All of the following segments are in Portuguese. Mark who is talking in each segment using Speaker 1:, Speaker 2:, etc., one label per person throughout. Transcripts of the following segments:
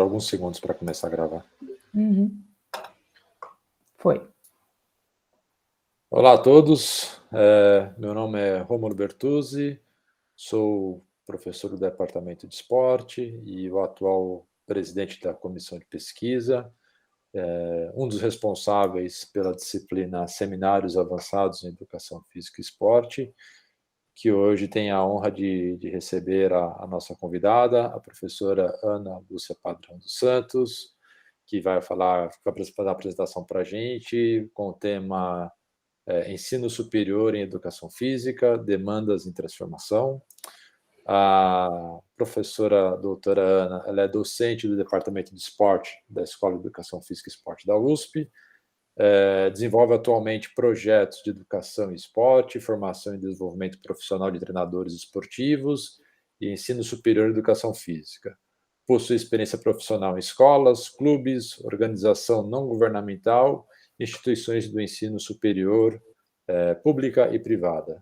Speaker 1: alguns segundos para começar a gravar.
Speaker 2: Foi.
Speaker 1: Olá a todos, meu nome é Rômulo Bertuzzi, sou professor do Departamento de Esporte e o atual presidente da Comissão de Pesquisa, um dos responsáveis pela disciplina Seminários Avançados em Educação Física e Esporte, que hoje tem a honra de receber a nossa convidada, a professora Ana Lúcia Padrão dos Santos, que vai fazer a apresentação para a gente com o tema Ensino Superior em Educação Física, Demandas em Transformação. A professora doutora Ana, ela é docente do Departamento de Esporte da Escola de Educação Física e Esporte da USP, desenvolve atualmente projetos de educação e esporte, formação e desenvolvimento profissional de treinadores esportivos e ensino superior em educação física. Possui experiência profissional em escolas, clubes, organização não governamental, instituições do ensino superior, pública e privada.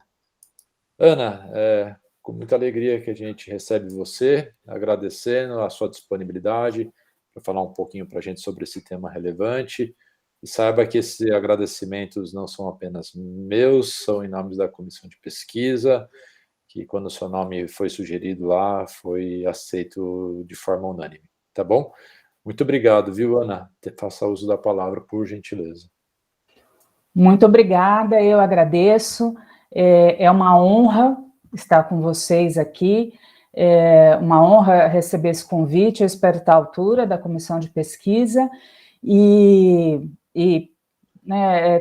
Speaker 1: Ana, com muita alegria que a gente recebe você, agradecendo a sua disponibilidade para falar um pouquinho para a gente sobre esse tema relevante. E saiba que esses agradecimentos não são apenas meus, são em nome da Comissão de Pesquisa, que quando o seu nome foi sugerido lá, foi aceito de forma unânime, tá bom? Muito obrigado, viu, Ana? Faça uso da palavra, por gentileza.
Speaker 2: Muito obrigada, eu agradeço. É uma honra estar com vocês aqui, é uma honra receber esse convite, eu espero estar à altura da Comissão de Pesquisa e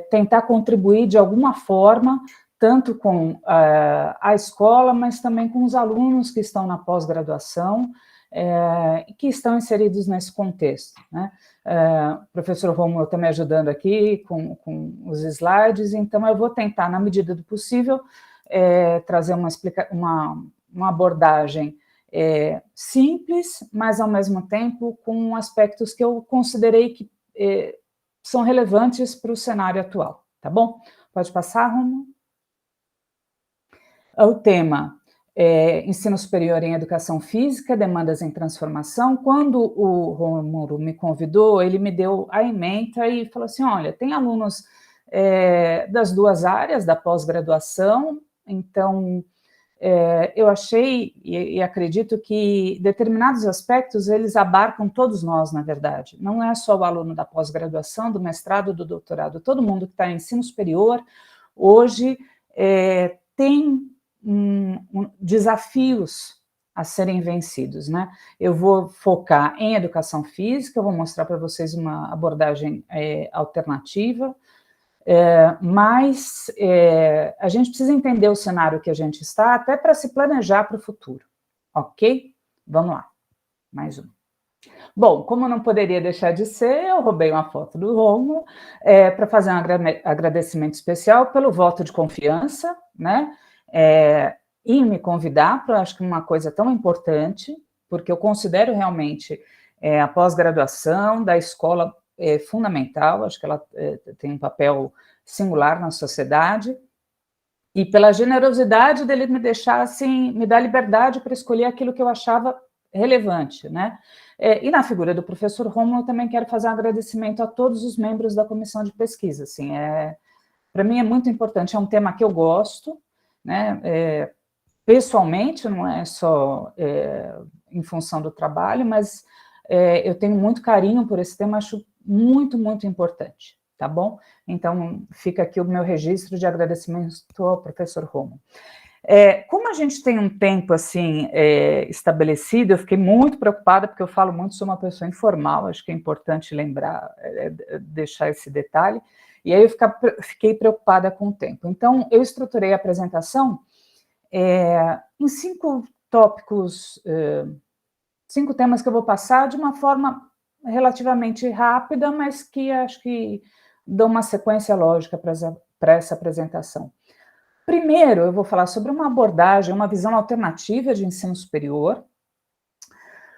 Speaker 2: tentar contribuir de alguma forma, tanto com a escola, mas também com os alunos que estão na pós-graduação, que estão inseridos nesse contexto, né? O professor Rômulo está me ajudando aqui com os slides, então eu vou tentar, na medida do possível, trazer uma abordagem simples, mas ao mesmo tempo com aspectos que eu considerei que são relevantes para o cenário atual, tá bom? Pode passar, Rômulo? O tema Ensino Superior em Educação Física, Demandas em Transformação. Quando o Rômulo me convidou, ele me deu a ementa e falou assim, olha, tem alunos das duas áreas da pós-graduação, então eu achei e acredito que determinados aspectos eles abarcam todos nós, na verdade. Não é só o aluno da pós-graduação, do mestrado, do doutorado, todo mundo que está em ensino superior, hoje tem desafios a serem vencidos, né? Eu vou focar em educação física, eu vou mostrar para vocês uma abordagem alternativa, mas a gente precisa entender o cenário que a gente está, até para se planejar para o futuro, ok? Vamos lá, mais um. Bom, como não poderia deixar de ser, eu roubei uma foto do Rômulo para fazer um agradecimento especial pelo voto de confiança, né? E me convidar para, acho que uma coisa tão importante, porque eu considero realmente a pós-graduação da escola fundamental, acho que ela tem um papel singular na sociedade, e pela generosidade dele me deixar, assim, me dar liberdade para escolher aquilo que eu achava relevante, né? E na figura do professor Rômulo, eu também quero fazer um agradecimento a todos os membros da comissão de pesquisa, assim, para mim é muito importante, é um tema que eu gosto, né? Pessoalmente, não é só em função do trabalho, mas eu tenho muito carinho por esse tema, acho muito, muito importante, tá bom? Então, fica aqui o meu registro de agradecimento ao professor Rômulo. Como a gente tem um tempo, assim, estabelecido, eu fiquei muito preocupada, porque eu falo muito, sou uma pessoa informal, acho que é importante lembrar, deixar esse detalhe, e aí eu fiquei preocupada com o tempo. Então, eu estruturei a apresentação em 5 tópicos, 5 temas que eu vou passar de uma forma relativamente rápida, mas que acho que dão uma sequência lógica para essa apresentação. Primeiro, eu vou falar sobre uma abordagem, uma visão alternativa de ensino superior.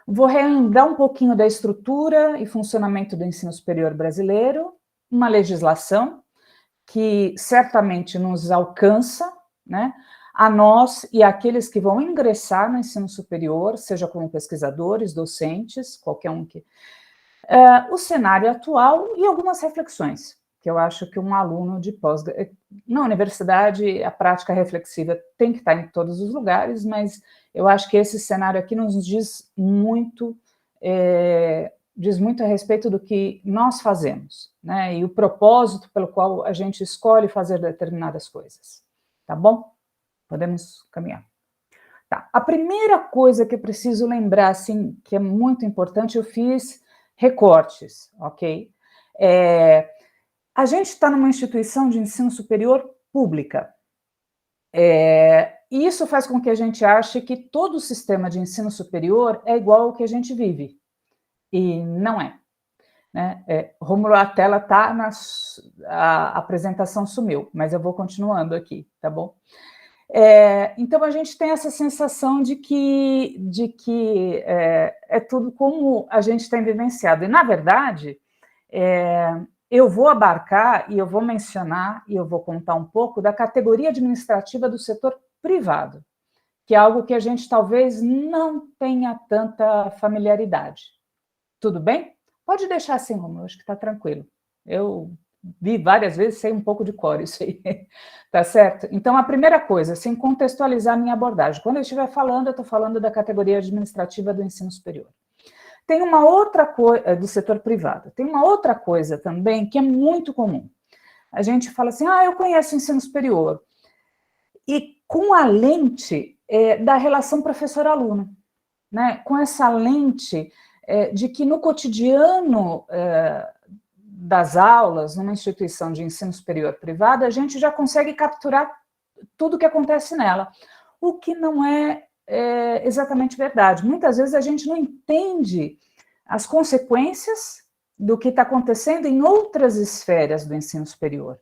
Speaker 2: Vou relembrar um pouquinho da estrutura e funcionamento do ensino superior brasileiro, uma legislação que certamente nos alcança, né? a nós e àqueles que vão ingressar no ensino superior, seja como pesquisadores, docentes, qualquer um que... o cenário atual e algumas reflexões, que eu acho que um aluno de pós... Na universidade, a prática reflexiva tem que estar em todos os lugares, mas eu acho que esse cenário aqui nos diz muito a respeito do que nós fazemos, né? E o propósito pelo qual a gente escolhe fazer determinadas coisas. Tá bom? Podemos caminhar. Tá. A primeira coisa que eu preciso lembrar, assim, que é muito importante, eu fiz recortes, ok? A gente está numa instituição de ensino superior pública. E isso faz com que a gente ache que todo o sistema de ensino superior é igual ao que a gente vive. E não é. Né? Rômulo, a tela está, a apresentação sumiu, mas eu vou continuando aqui, tá bom? Então, a gente tem essa sensação de que é tudo como a gente tem vivenciado. E, na verdade, eu vou abarcar e eu vou mencionar e eu vou contar um pouco da categoria administrativa do setor privado, que é algo que a gente talvez não tenha tanta familiaridade. Tudo bem? Pode deixar assim, Romulo, acho que está tranquilo. Eu vi várias vezes, sei um pouco de cor isso aí, tá certo? Então, a primeira coisa, assim, contextualizar a minha abordagem. Quando eu estiver falando, eu estou falando da categoria administrativa do ensino superior. Tem uma outra coisa, do setor privado, tem uma outra coisa também que é muito comum. A gente fala assim, eu conheço o ensino superior. E com a lente da relação professor-aluno, né? Com essa lente de que no cotidiano das aulas, numa instituição de ensino superior privada, a gente já consegue capturar tudo o que acontece nela, o que não é exatamente verdade. Muitas vezes a gente não entende as consequências do que está acontecendo em outras esferas do ensino superior.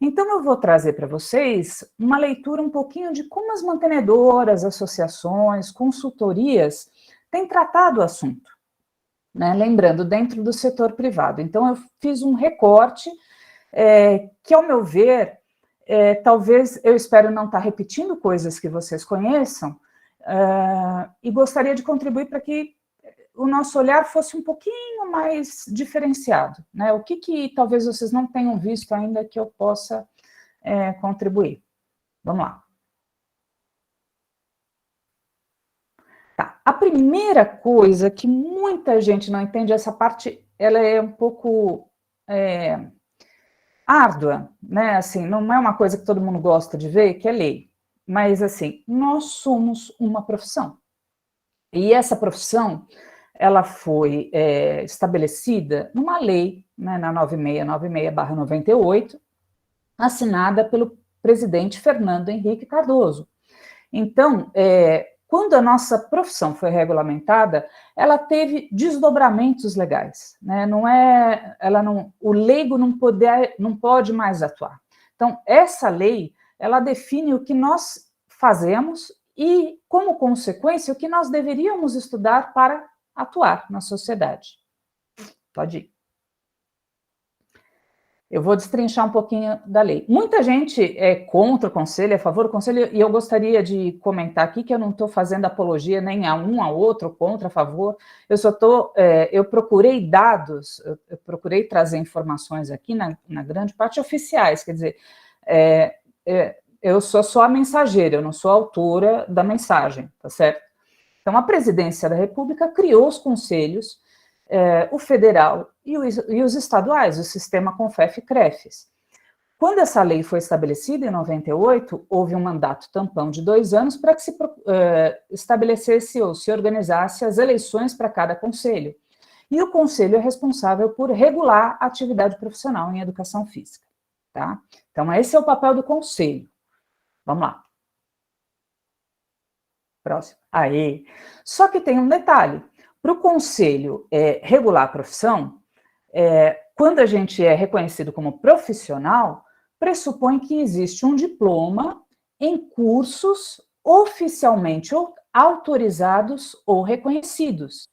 Speaker 2: Então, eu vou trazer para vocês uma leitura um pouquinho de como as mantenedoras, associações, consultorias têm tratado o assunto, né? Lembrando, dentro do setor privado. Então, eu fiz um recorte que, ao meu ver, talvez, eu espero não estar repetindo coisas que vocês conheçam, e gostaria de contribuir para que o nosso olhar fosse um pouquinho mais diferenciado, né? O que talvez vocês não tenham visto ainda que eu possa contribuir. Vamos lá. Tá. A primeira coisa que muita gente não entende, essa parte, ela é um pouco árdua, né? Assim, não é uma coisa que todo mundo gosta de ver, que é lei. Mas, assim, nós somos uma profissão. E essa profissão, ela foi estabelecida numa lei, né, na 9696/98, assinada pelo presidente Fernando Henrique Cardoso. Então, quando a nossa profissão foi regulamentada, ela teve desdobramentos legais, né? O leigo não pode mais atuar. Então, essa lei, ela define o que nós fazemos e, como consequência, o que nós deveríamos estudar para atuar na sociedade. Pode ir. Eu vou destrinchar um pouquinho da lei. Muita gente é contra o conselho, é a favor do conselho, e eu gostaria de comentar aqui que eu não estou fazendo apologia nem a um, a outro, contra, a favor. Eu só estou... eu procurei dados, eu procurei trazer informações aqui, na grande parte, oficiais, quer dizer, eu sou só a mensageira, eu não sou a autora da mensagem, tá certo? Então, a Presidência da República criou os conselhos, o federal e os estaduais, o sistema CONFEF e CREFES. Quando essa lei foi estabelecida, em 98, houve um mandato tampão de 2 anos para que se estabelecesse ou se organizasse as eleições para cada conselho. E o conselho é responsável por regular a atividade profissional em educação física. Tá? Então, esse é o papel do conselho. Vamos lá. Próximo. Aí. Só que tem um detalhe. Para o conselho regular a profissão, quando a gente é reconhecido como profissional, pressupõe que existe um diploma em cursos oficialmente autorizados ou reconhecidos.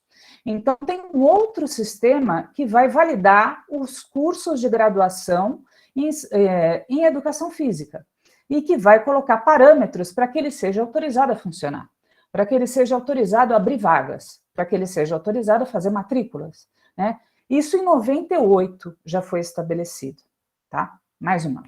Speaker 2: Então, tem um outro sistema que vai validar os cursos de graduação em educação física. e que vai colocar parâmetros para que ele seja autorizado a funcionar, para que ele seja autorizado a abrir vagas, para que ele seja autorizado a fazer matrículas, né? Isso em 98 já foi estabelecido, tá? Mais uma.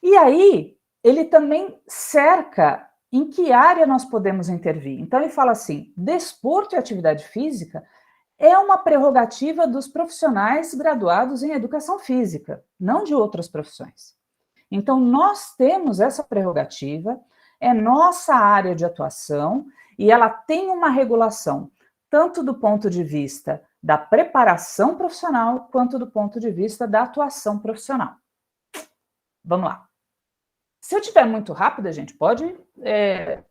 Speaker 2: E aí, ele também cerca em que área nós podemos intervir. Então, ele fala assim: desporto e atividade física é uma prerrogativa dos profissionais graduados em educação física, não de outras profissões. Então, nós temos essa prerrogativa, é nossa área de atuação, e ela tem uma regulação, tanto do ponto de vista da preparação profissional, quanto do ponto de vista da atuação profissional. Vamos lá. Se eu estiver muito rápida, gente, pode... É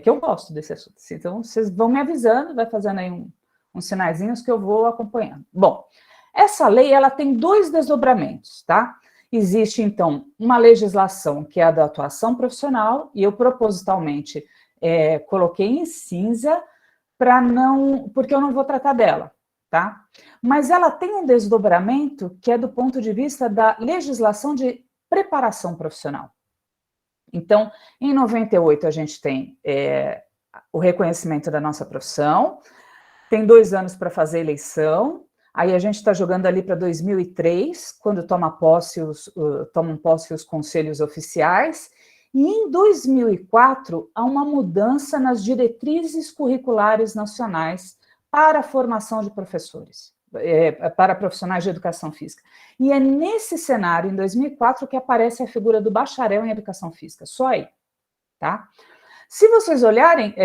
Speaker 2: que eu gosto desse assunto. Então, vocês vão me avisando, vai fazendo aí uns sinaizinhos que eu vou acompanhando. Bom, essa lei, ela tem 2 desdobramentos, tá? Existe, então, uma legislação que é a da atuação profissional, e eu propositalmente coloquei em cinza porque eu não vou tratar dela, tá? Mas ela tem um desdobramento que é do ponto de vista da legislação de preparação profissional. Então, em 98, a gente tem o reconhecimento da nossa profissão, tem 2 anos para fazer eleição, aí a gente está jogando ali para 2003, quando tomam posse os conselhos oficiais, e em 2004 há uma mudança nas diretrizes curriculares nacionais para a formação de professores, para profissionais de educação física. E é nesse cenário, em 2004, que aparece a figura do bacharel em educação física, só aí, tá? Se vocês olharem,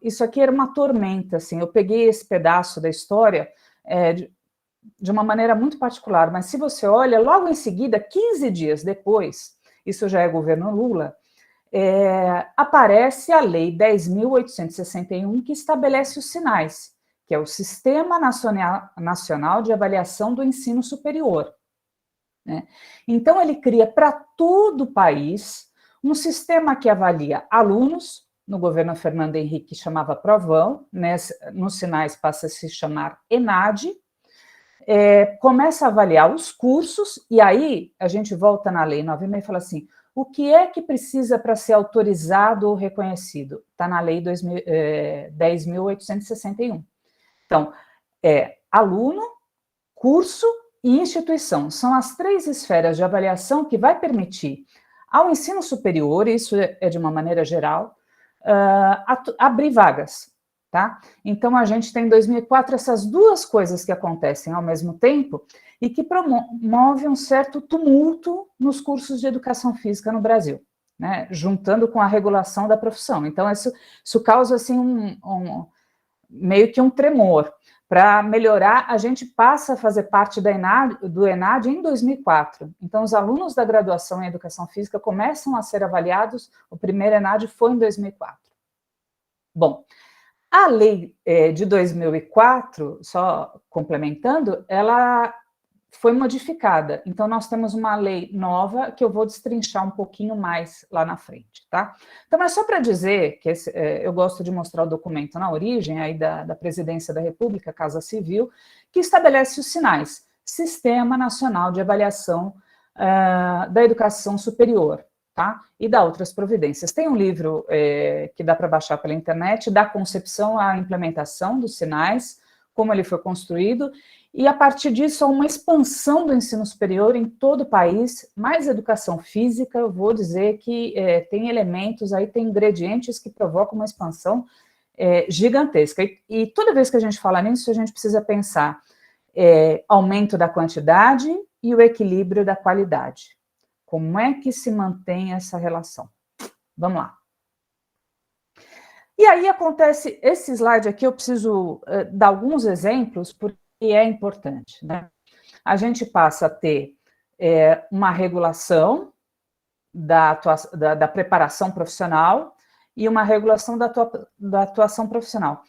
Speaker 2: isso aqui era uma tormenta, assim, eu peguei esse pedaço da história de uma maneira muito particular, mas se você olha, logo em seguida, 15 dias depois, isso já é governo Lula, aparece a Lei 10.861, que estabelece os sinais, que é o Sistema Nacional de Avaliação do Ensino Superior, né? Então, ele cria para todo o país um sistema que avalia alunos, no governo Fernando Henrique chamava Provão, né? Nos sinais passa a se chamar ENAD, começa a avaliar os cursos, e aí a gente volta na Lei 9.6 e fala assim: o que é que precisa para ser autorizado ou reconhecido? Está na Lei 10.861. Então, aluno, curso e instituição. São as 3 esferas de avaliação que vai permitir ao ensino superior, isso é de uma maneira geral, abrir vagas, tá? Então, a gente tem em 2004 essas 2 coisas que acontecem ao mesmo tempo e que promovem um certo tumulto nos cursos de educação física no Brasil, né? Juntando com a regulação da profissão. Então, isso causa, assim, meio que um tremor. Para melhorar, a gente passa a fazer parte do ENAD em 2004. Então, os alunos da graduação em Educação Física começam a ser avaliados, o primeiro ENAD foi em 2004. Bom, a lei de 2004, só complementando, ela foi modificada. Então, nós temos uma lei nova que eu vou destrinchar um pouquinho mais lá na frente, tá? Então, é só para dizer que eu gosto de mostrar o documento na origem aí da Presidência da República, Casa Civil, que estabelece os sinais: Sistema Nacional de Avaliação da Educação Superior, tá? E dá outras providências. Tem um livro que dá para baixar pela internet, da concepção à implementação dos sinais, como ele foi construído, e a partir disso há uma expansão do ensino superior em todo o país, mais educação física, eu vou dizer que tem elementos aí, tem ingredientes que provocam uma expansão gigantesca. E toda vez que a gente fala nisso, a gente precisa pensar aumento da quantidade e o equilíbrio da qualidade. Como é que se mantém essa relação? Vamos lá. E aí acontece, esse slide aqui eu preciso dar alguns exemplos, porque é importante, né? A gente passa a ter uma regulação da preparação profissional e uma regulação da atuação profissional.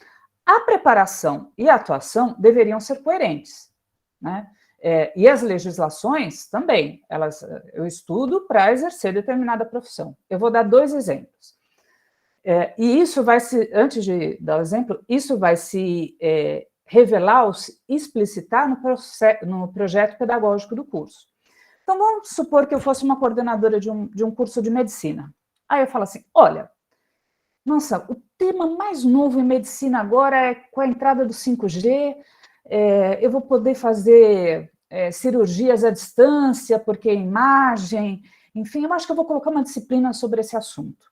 Speaker 2: A preparação e a atuação deveriam ser coerentes, né? E as legislações também, eu estudo para exercer determinada profissão. Eu vou dar 2 exemplos. E isso vai se, antes de dar o exemplo, isso vai se revelar ou se explicitar no projeto pedagógico do curso. Então, vamos supor que eu fosse uma coordenadora de um curso de medicina. Aí eu falo assim, olha, nossa, o tema mais novo em medicina agora é com a entrada do 5G, eu vou poder fazer cirurgias à distância, porque imagem, enfim, eu acho que eu vou colocar uma disciplina sobre esse assunto.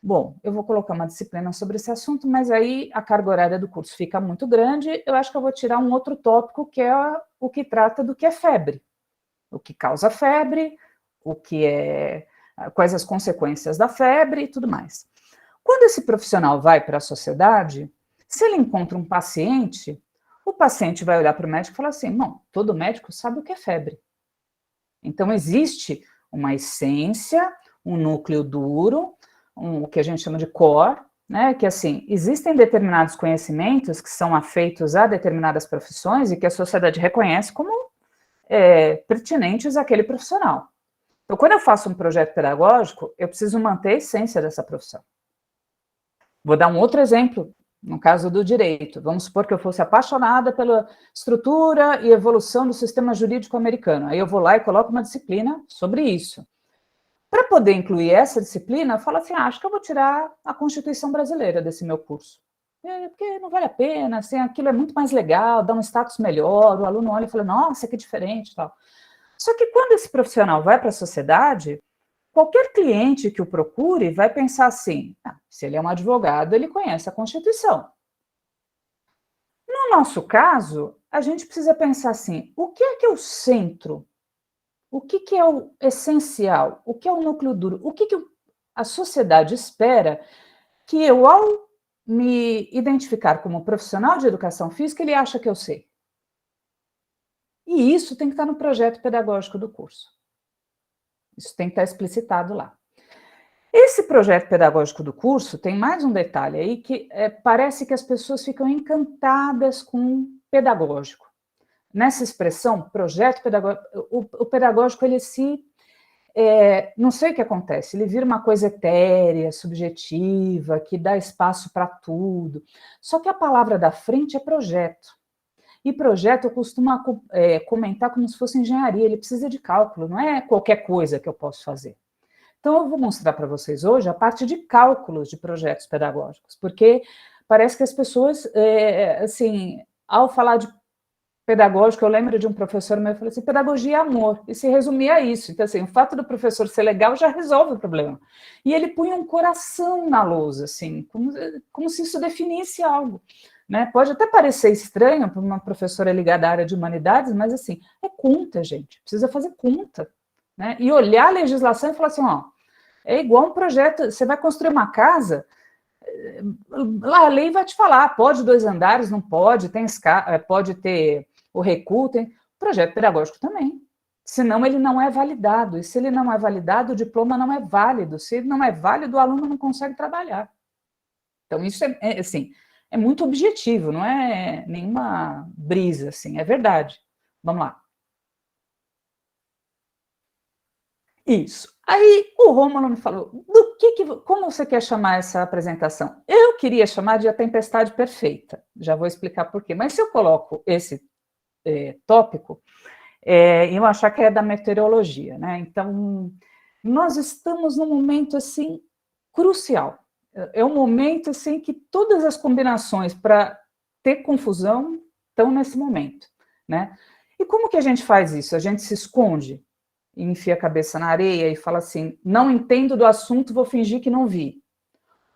Speaker 2: Bom, eu vou colocar uma disciplina sobre esse assunto, mas aí a carga horária do curso fica muito grande, eu acho que eu vou tirar um outro tópico, que é o que trata do que é febre, o que causa febre, quais as consequências da febre e tudo mais. Quando esse profissional vai para a sociedade, se ele encontra um paciente, o paciente vai olhar para o médico e falar assim, não, todo médico sabe o que é febre. Então, existe uma essência, um núcleo duro, o que a gente chama de core, né, que assim, existem determinados conhecimentos que são afeitos a determinadas profissões e que a sociedade reconhece como pertinentes àquele profissional. Então, quando eu faço um projeto pedagógico, eu preciso manter a essência dessa profissão. Vou dar um outro exemplo, no caso do direito. Vamos supor que eu fosse apaixonada pela estrutura e evolução do sistema jurídico americano. Aí eu vou lá e coloco uma disciplina sobre isso. Para poder incluir essa disciplina, eu falo assim, acho que eu vou tirar a Constituição brasileira desse meu curso. Porque não vale a pena, assim, aquilo é muito mais legal, dá um status melhor, o aluno olha e fala, nossa, que diferente e tal. Só que quando esse profissional vai para a sociedade, qualquer cliente que o procure vai pensar assim, se ele é um advogado, ele conhece a Constituição. No nosso caso, a gente precisa pensar assim, o que é o centro? O que é o essencial? O que é o núcleo duro? O que a sociedade espera que eu, ao me identificar como profissional de educação física, ele acha que eu sei? E isso tem que estar no projeto pedagógico do curso. Isso tem que estar explicitado lá. Esse projeto pedagógico do curso tem mais um detalhe aí que parece que as pessoas ficam encantadas com pedagógico. Nessa expressão, projeto pedagógico, o pedagógico, ele não sei o que acontece, ele vira uma coisa etérea, subjetiva, que dá espaço para tudo. Só que a palavra da frente é projeto. E projeto eu costumo comentar como se fosse engenharia, ele precisa de cálculo, não é qualquer coisa que eu posso fazer. Então, eu vou mostrar para vocês hoje a parte de cálculos de projetos pedagógicos, porque parece que as pessoas, assim, ao falar de pedagógico, eu lembro de um professor meu que falou assim, pedagogia é amor, e se resumia a isso. Então, assim, o fato do professor ser legal já resolve o problema. E ele punha um coração na lousa, assim, como se isso definisse algo. Né? Pode até parecer estranho para uma professora ligada à área de humanidades, mas, assim, é conta, gente, precisa fazer conta. Né? E olhar a legislação e falar assim, ó, é igual um projeto, você vai construir uma casa, lá a lei vai te falar, pode 2 andares, não pode, pode ter o recuo, tem projeto pedagógico também. Senão ele não é validado, e se ele não é validado, o diploma não é válido, se ele não é válido, o aluno não consegue trabalhar. Então isso assim, é muito objetivo, não é nenhuma brisa, assim, é verdade. Vamos lá. Isso. Aí o Rômulo me falou, como você quer chamar essa apresentação? Eu queria chamar de A Tempestade Perfeita, já vou explicar por quê, mas se eu coloco esse tópico, eu achar que é da meteorologia, né? Então, nós estamos num momento, assim, crucial. É um momento, assim, que todas as combinações para ter confusão estão nesse momento, né? E como que a gente faz isso? A gente se esconde? E enfia a cabeça na areia e fala assim, não entendo do assunto, vou fingir que não vi.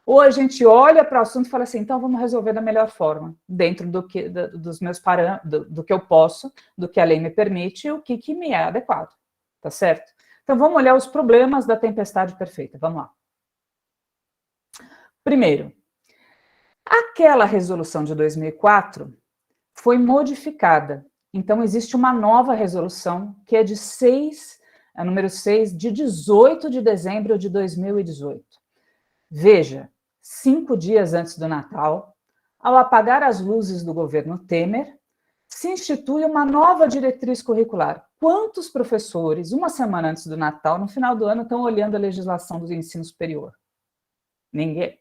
Speaker 2: Ou a gente olha para o assunto e fala assim, então vamos resolver da melhor forma, dentro dos meus parâmetros, do que eu posso, do que a lei me permite e o que me é adequado, tá certo? Então vamos olhar os problemas da tempestade perfeita, vamos lá. Primeiro, aquela resolução de 2004 foi modificada, então existe uma nova resolução que é a número 6, de 18 de dezembro de 2018. Veja, 5 dias antes do Natal, ao apagar as luzes do governo Temer, se institui uma nova diretriz curricular. Quantos professores, uma semana antes do Natal, no final do ano, estão olhando a legislação do ensino superior? Ninguém.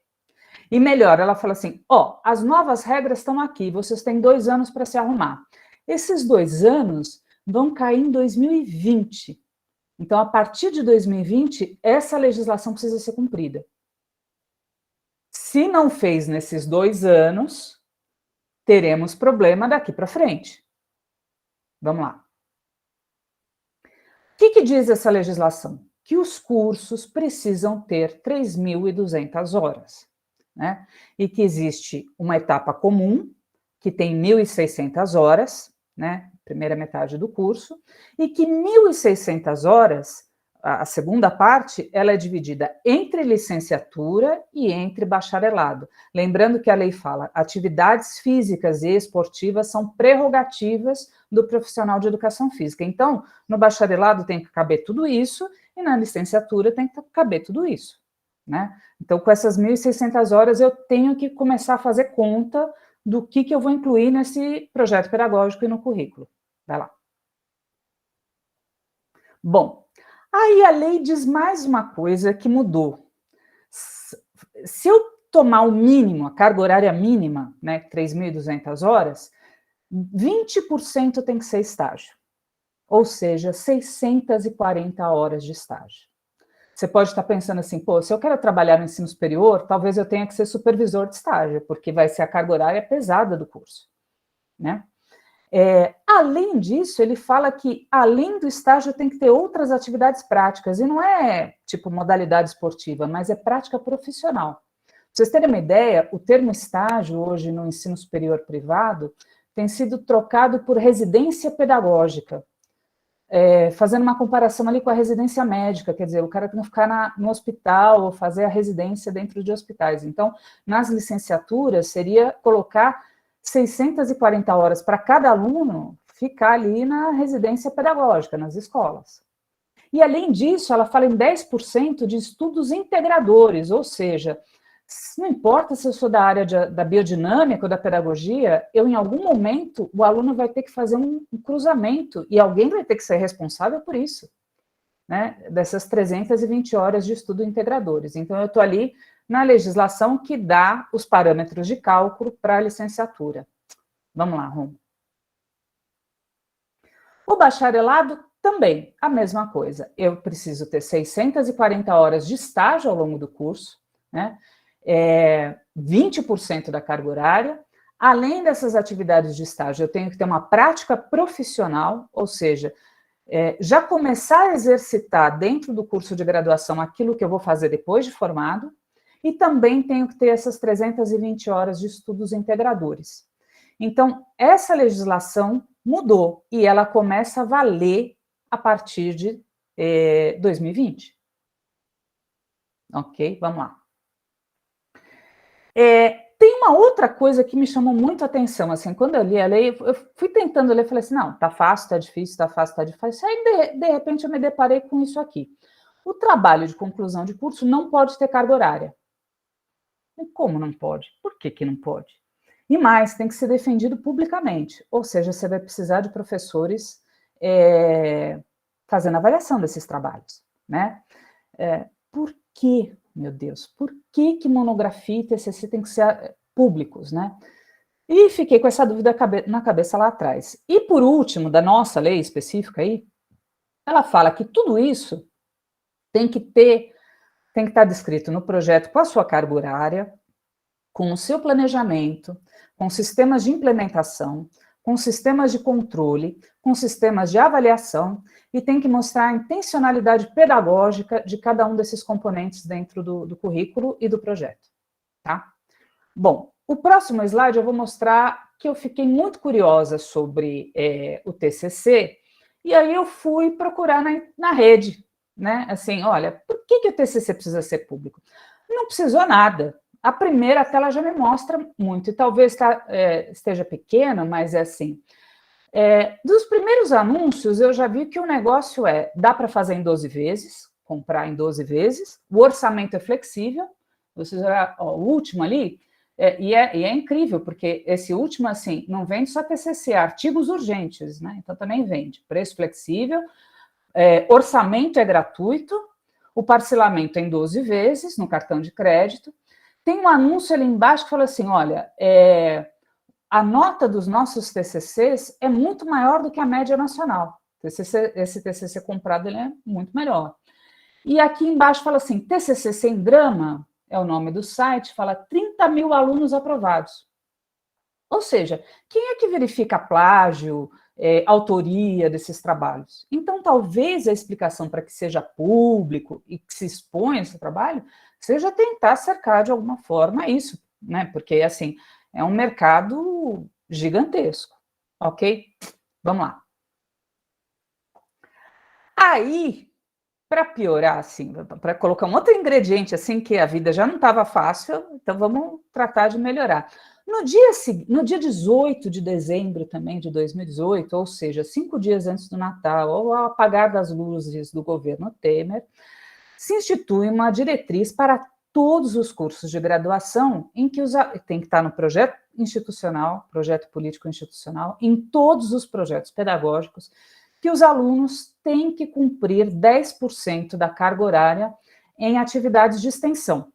Speaker 2: E melhor, ela fala assim, as novas regras estão aqui, vocês têm 2 anos para se arrumar. Esses 2 anos vão cair em 2020. Então, a partir de 2020, essa legislação precisa ser cumprida. Se não fez nesses 2 anos, teremos problema daqui para frente. Vamos lá. O que diz essa legislação? Que os cursos precisam ter 3.200 horas, né? E que existe uma etapa comum, que tem 1.600 horas, né? Primeira metade do curso, e que 1.600 horas, a segunda parte, ela é dividida entre licenciatura e entre bacharelado. Lembrando que a lei fala, atividades físicas e esportivas são prerrogativas do profissional de educação física. Então, no bacharelado tem que caber tudo isso, e na licenciatura tem que caber tudo isso, né? Então, com essas 1.600 horas, eu tenho que começar a fazer conta do que eu vou incluir nesse projeto pedagógico e no currículo. Vai lá. Bom, aí a lei diz mais uma coisa que mudou. Se eu tomar o mínimo, a carga horária mínima, né, 3.200 horas, 20% tem que ser estágio, ou seja, 640 horas de estágio. Você pode estar pensando assim, pô, se eu quero trabalhar no ensino superior, talvez eu tenha que ser supervisor de estágio, porque vai ser a carga horária pesada do curso, né? Além disso, ele fala que, além do estágio, tem que ter outras atividades práticas, e não é, tipo, modalidade esportiva, mas é prática profissional. Para vocês terem uma ideia, o termo estágio, hoje, no ensino superior privado, tem sido trocado por residência pedagógica, fazendo uma comparação ali com a residência médica, quer dizer, o cara tem que ficar no hospital ou fazer a residência dentro de hospitais. Então, nas licenciaturas, seria colocar 640 horas para cada aluno ficar ali na residência pedagógica, nas escolas. E, além disso, ela fala em 10% de estudos integradores, ou seja, não importa se eu sou da área da biodinâmica ou da pedagogia, em algum momento, o aluno vai ter que fazer um cruzamento, e alguém vai ter que ser responsável por isso, né? Dessas 320 horas de estudo integradores. Então, eu estou ali na legislação que dá os parâmetros de cálculo para a licenciatura. Vamos lá, Rom. O bacharelado também, a mesma coisa. Eu preciso ter 640 horas de estágio ao longo do curso, né? 20% da carga horária. Além dessas atividades de estágio, eu tenho que ter uma prática profissional, ou seja, já começar a exercitar dentro do curso de graduação aquilo que eu vou fazer depois de formado, e também tenho que ter essas 320 horas de estudos integradores. Então, essa legislação mudou, e ela começa a valer a partir de 2020. Ok? Vamos lá. Tem uma outra coisa que me chamou muito a atenção, assim, quando eu li a lei, eu fui tentando ler, falei assim, não, tá fácil, tá difícil, tá fácil, tá difícil, aí de repente eu me deparei com isso aqui. O trabalho de conclusão de curso não pode ter carga horária. E como não pode? Por que não pode? E mais, tem que ser defendido publicamente, ou seja, você vai precisar de professores fazendo avaliação desses trabalhos, né? Por quê? Meu Deus, por que monografia e TCC tem que ser públicos, né? E fiquei com essa dúvida na cabeça lá atrás. E, por último, da nossa lei específica aí, ela fala que tudo isso tem que estar descrito no projeto com a sua carga horária, com o seu planejamento, com sistemas de implementação, com sistemas de controle, com sistemas de avaliação, e tem que mostrar a intencionalidade pedagógica de cada um desses componentes dentro do currículo e do projeto, tá? Bom, o próximo slide eu vou mostrar que eu fiquei muito curiosa sobre o TCC, e aí eu fui procurar na rede, né? Assim, olha, por que o TCC precisa ser público? Não precisou nada. A primeira tela já me mostra muito, e talvez esteja pequena, mas é assim. Dos primeiros anúncios, eu já vi que o negócio dá para fazer em 12 vezes, comprar em 12 vezes, o orçamento é flexível, vocês olhar, o último ali, e é incrível, porque esse último, assim, não vende só TCC, artigos urgentes, né? Então também vende, preço flexível, orçamento é gratuito, o parcelamento é em 12 vezes, no cartão de crédito. Tem um anúncio ali embaixo que fala assim, olha, a nota dos nossos TCCs é muito maior do que a média nacional. Esse TCC comprado ele é muito melhor. E aqui embaixo fala assim, TCC sem drama, é o nome do site, fala 30 mil alunos aprovados. Ou seja, quem é que verifica plágio, autoria desses trabalhos? Então, talvez a explicação para que seja público e que se exponha esse trabalho seja tentar cercar de alguma forma isso, né? Porque, assim, é um mercado gigantesco, ok? Vamos lá. Aí, para piorar, assim, para colocar um outro ingrediente, assim, que a vida já não estava fácil, então vamos tratar de melhorar. No dia 18 de dezembro também de 2018, ou seja, 5 dias antes do Natal, ou ao apagar das luzes do governo Temer, se institui uma diretriz para todos os cursos de graduação em que tem que estar no projeto institucional, projeto político institucional, em todos os projetos pedagógicos, que os alunos têm que cumprir 10% da carga horária em atividades de extensão.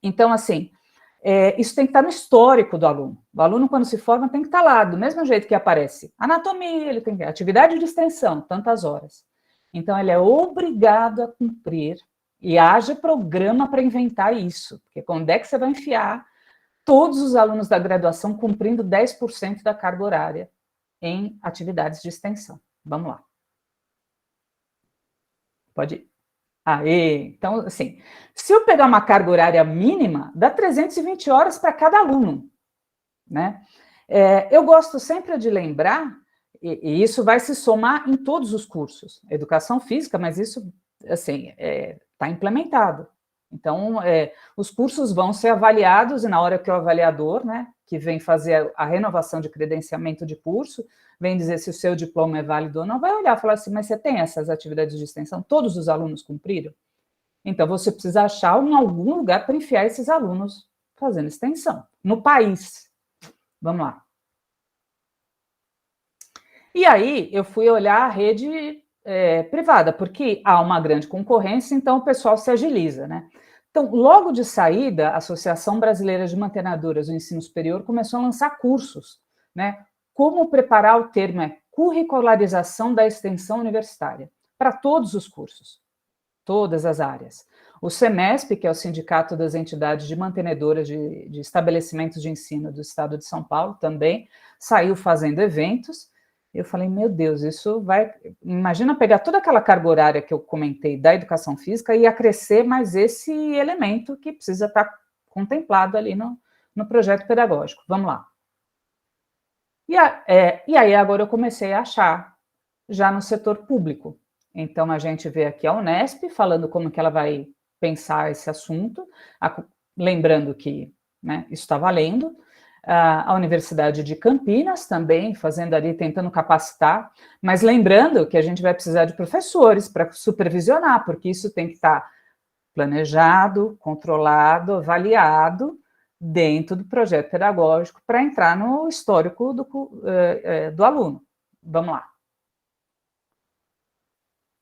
Speaker 2: Então, assim, isso tem que estar no histórico do aluno. O aluno, quando se forma, tem que estar lá, do mesmo jeito que aparece anatomia, ele tem atividade de extensão, tantas horas. Então, ele é obrigado a cumprir, e haja programa para inventar isso, porque quando é que você vai enfiar todos os alunos da graduação cumprindo 10% da carga horária em atividades de extensão? Vamos lá. Pode ir. Aê, então, assim, se eu pegar uma carga horária mínima, dá 320 horas para cada aluno, né? Eu gosto sempre de lembrar, e isso vai se somar em todos os cursos, educação física, mas isso, assim, está implementado. Então, os cursos vão ser avaliados, e na hora que o avaliador, né, que vem fazer a renovação de credenciamento de curso, vem dizer se o seu diploma é válido ou não, vai olhar e falar assim, mas você tem essas atividades de extensão? Todos os alunos cumpriram? Então, você precisa achar em algum lugar para enfiar esses alunos fazendo extensão, no país. Vamos lá. E aí, eu fui olhar a rede privada, porque há uma grande concorrência, então o pessoal se agiliza, né? Então, logo de saída, a Associação Brasileira de Mantenadoras do Ensino Superior começou a lançar cursos, né? Como preparar, o termo é curricularização da extensão universitária, para todos os cursos, todas as áreas. O SEMESP, que é o Sindicato das Entidades de Mantenedoras de Estabelecimentos de Ensino do Estado de São Paulo, também saiu fazendo eventos. Eu falei, meu Deus, isso vai... Imagina pegar toda aquela carga horária que eu comentei da educação física e acrescer mais esse elemento que precisa estar contemplado ali no projeto pedagógico. Vamos lá. E aí agora eu comecei a achar já no setor público. Então, a gente vê aqui a Unesp falando como que ela vai pensar esse assunto, lembrando que, né, isso está valendo, a Universidade de Campinas também, fazendo ali, tentando capacitar, mas lembrando que a gente vai precisar de professores para supervisionar, porque isso tem que estar planejado, controlado, avaliado dentro do projeto pedagógico para entrar no histórico do aluno. Vamos lá.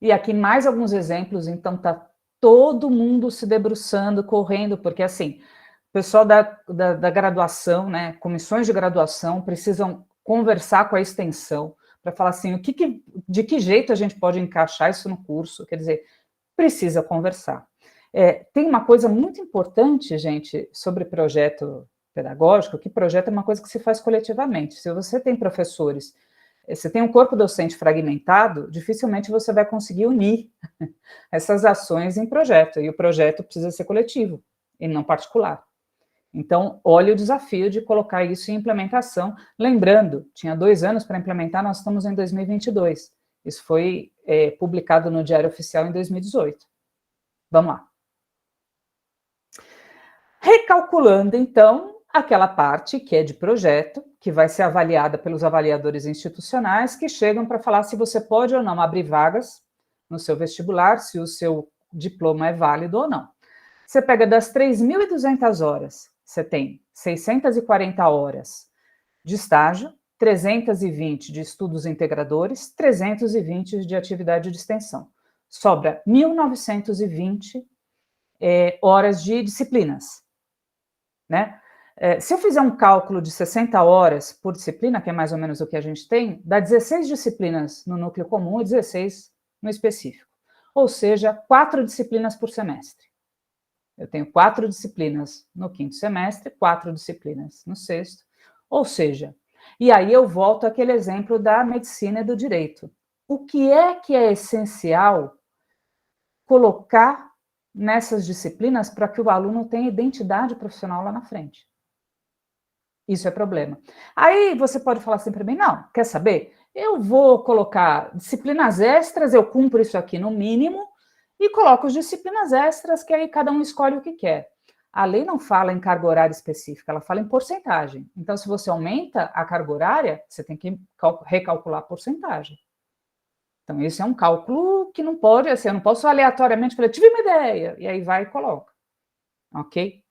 Speaker 2: E aqui mais alguns exemplos, então está todo mundo se debruçando, correndo, porque assim, o pessoal da graduação, né, comissões de graduação precisam conversar com a extensão para falar assim, de que jeito a gente pode encaixar isso no curso, quer dizer, precisa conversar. Tem uma coisa muito importante, gente, sobre projeto pedagógico, que projeto é uma coisa que se faz coletivamente. Se você tem professores, você tem um corpo docente fragmentado, dificilmente você vai conseguir unir essas ações em projeto, e o projeto precisa ser coletivo, e não particular. Então, olha o desafio de colocar isso em implementação. Lembrando, tinha 2 anos para implementar, nós estamos em 2022. Isso foi publicado no Diário Oficial em 2018. Vamos lá. Recalculando, então, aquela parte que é de projeto, que vai ser avaliada pelos avaliadores institucionais, que chegam para falar se você pode ou não abrir vagas no seu vestibular, se o seu diploma é válido ou não. Você pega das 3.200 horas, você tem 640 horas de estágio, 320 de estudos integradores, 320 de atividade de extensão. Sobra 1.920 horas de disciplinas, né? Se eu fizer um cálculo de 60 horas por disciplina, que é mais ou menos o que a gente tem, dá 16 disciplinas no núcleo comum e 16 no específico. Ou seja, 4 disciplinas por semestre. Eu tenho 4 disciplinas no quinto semestre, 4 disciplinas no sexto. Ou seja, e aí eu volto àquele exemplo da medicina e do direito. O que é essencial colocar nessas disciplinas para que o aluno tenha identidade profissional lá na frente? Isso é problema. Aí você pode falar assim para mim, não, quer saber? Eu vou colocar disciplinas extras, eu cumpro isso aqui no mínimo, e coloco as disciplinas extras, que aí cada um escolhe o que quer. A lei não fala em carga horária específica, ela fala em porcentagem. Então, se você aumenta a carga horária, você tem que recalcular a porcentagem. Então, esse é um cálculo que não pode, assim, eu não posso aleatoriamente falar, tive uma ideia, e aí vai e coloca. Ok?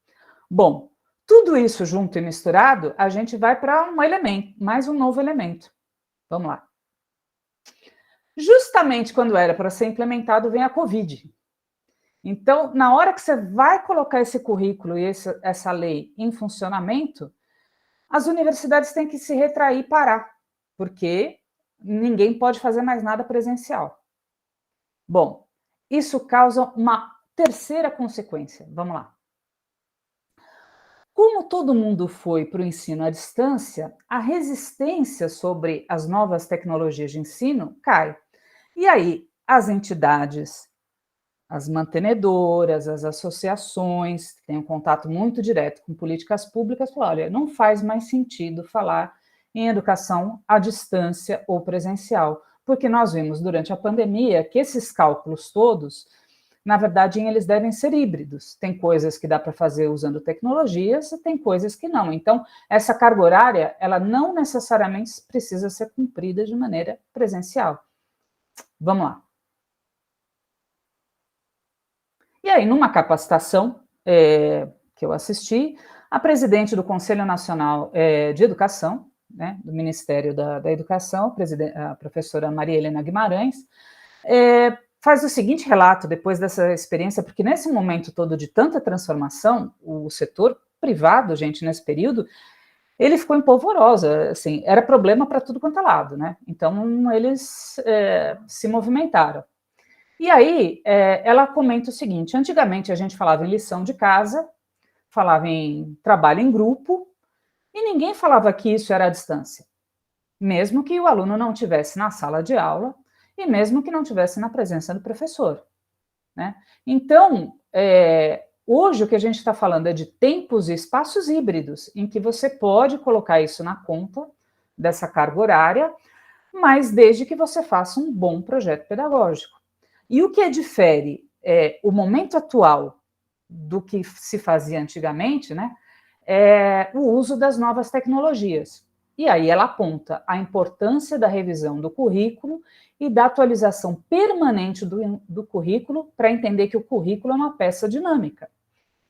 Speaker 2: Bom, tudo isso junto e misturado, a gente vai para um elemento, mais um novo elemento. Vamos lá. Justamente quando era para ser implementado, vem a Covid. Então, na hora que você vai colocar esse currículo e essa lei em funcionamento, as universidades têm que se retrair e parar, porque ninguém pode fazer mais nada presencial. Bom, isso causa uma terceira consequência. Vamos lá. Como todo mundo foi para o ensino à distância, a resistência sobre as novas tecnologias de ensino cai. E aí, as entidades, as mantenedoras, as associações, que têm um contato muito direto com políticas públicas, falam, olha, não faz mais sentido falar em educação à distância ou presencial, porque nós vimos durante a pandemia que esses cálculos todos, na verdade, eles devem ser híbridos. Tem coisas que dá para fazer usando tecnologias e tem coisas que não. Então, essa carga horária, ela não necessariamente precisa ser cumprida de maneira presencial. Vamos lá. E aí, numa capacitação que eu assisti, a presidente do Conselho Nacional de Educação, né, do Ministério da Educação, a professora Maria Helena Guimarães, faz o seguinte relato depois dessa experiência, porque nesse momento todo de tanta transformação, o setor privado, gente, nesse período, ele ficou em polvorosa, assim, era problema para tudo quanto é lado, né? Então, eles se movimentaram. E aí, ela comenta o seguinte, antigamente a gente falava em lição de casa, falava em trabalho em grupo, e ninguém falava que isso era à distância, mesmo que o aluno não estivesse na sala de aula, e mesmo que não estivesse na presença do professor, né? Então, hoje o que a gente está falando é de tempos e espaços híbridos, em que você pode colocar isso na conta dessa carga horária, mas desde que você faça um bom projeto pedagógico. E o que difere o momento atual do que se fazia antigamente, né, é o uso das novas tecnologias. E aí ela aponta a importância da revisão do currículo e da atualização permanente do currículo para entender que o currículo é uma peça dinâmica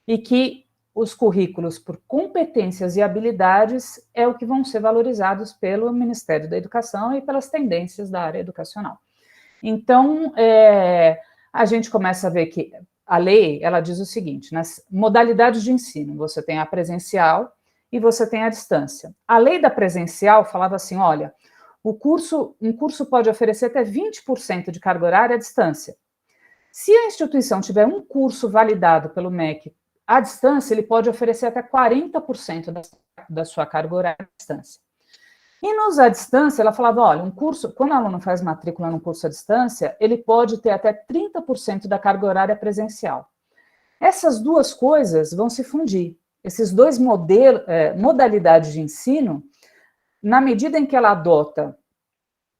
Speaker 2: e que os currículos por competências e habilidades é o que vão ser valorizados pelo Ministério da Educação e pelas tendências da área educacional. Então, a gente começa a ver que a lei, ela diz o seguinte, nas modalidades de ensino, você tem a presencial e você tem a distância. A lei da presencial falava assim, olha, um curso pode oferecer até 20% de carga horária à distância. Se a instituição tiver um curso validado pelo MEC à distância, ele pode oferecer até 40% da sua carga horária à distância. E nos à distância, ela falava, olha, um curso, quando o aluno faz matrícula num curso à distância, ele pode ter até 30% da carga horária presencial. Essas duas coisas vão se fundir. Esses dois modalidades de ensino, na medida em que ela adota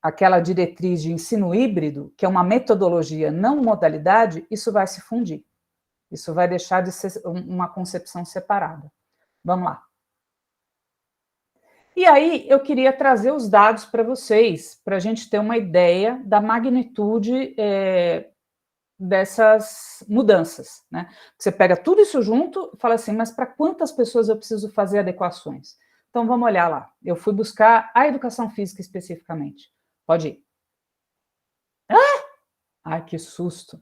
Speaker 2: aquela diretriz de ensino híbrido, que é uma metodologia, não modalidade, isso vai se fundir. Isso vai deixar de ser uma concepção separada. Vamos lá. E aí, eu queria trazer os dados para vocês, para a gente ter uma ideia da magnitude dessas mudanças, né? Você pega tudo isso junto e fala assim, mas para quantas pessoas eu preciso fazer adequações? Então, vamos olhar lá. Eu fui buscar a educação física especificamente. Pode ir. Ai, que susto.